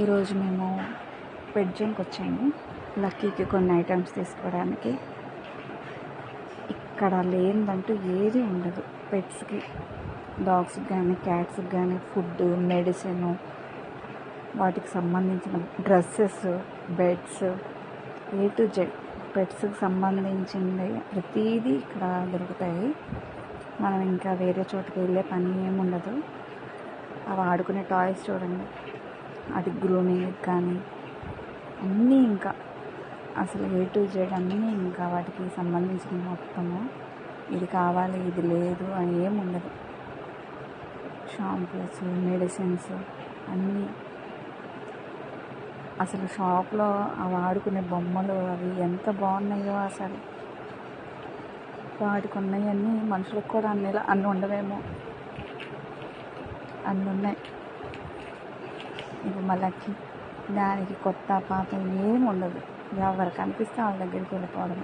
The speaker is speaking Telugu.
ఈరోజు మేము పెట్ జోన్కి వచ్చాము. లక్కీకి కొన్ని ఐటమ్స్ తీసుకోవడానికి. ఇక్కడ లేనిదంటూ ఏది ఉండదు. పెట్స్కి, డాగ్స్కి కానీ క్యాట్స్కి కానీ ఫుడ్, మెడిసిన్, వాటికి సంబంధించిన dresses, beds, A to Z పెట్స్కి సంబంధించింది ప్రతిదీ ఇక్కడ దొరుకుతాయి. మనం ఇంకా వేరే చోటుకి వెళ్ళే పని ఏముండదు. అవి ఆడుకునే టాయ్స్ చూడండి, అది గ్రూమింగ్ కానీ అన్నీ, ఇంకా అసలు A to Z అన్నీ, ఇంకా వాటికి సంబంధించిన మొత్తము ఇది కావాలి ఇది లేదు అని ఏముండదు. షాంపూస్, మెడిసిన్స్ అన్నీ. అసలు షాప్లో అవి ఆడుకునే బొమ్మలు అవి ఎంత బాగున్నాయో. అసలు వాటికి ఉన్నాయన్నీ మనుషులకు కూడా అన్నీ ఉండవేమో, అన్నీ ఉన్నాయి. ఇది మళ్ళీ దానికి కొత్త పాత ఏమి ఉండదు. ఎవరు కనిపిస్తే వాళ్ళ దగ్గరికి వెళ్ళిపోవడం.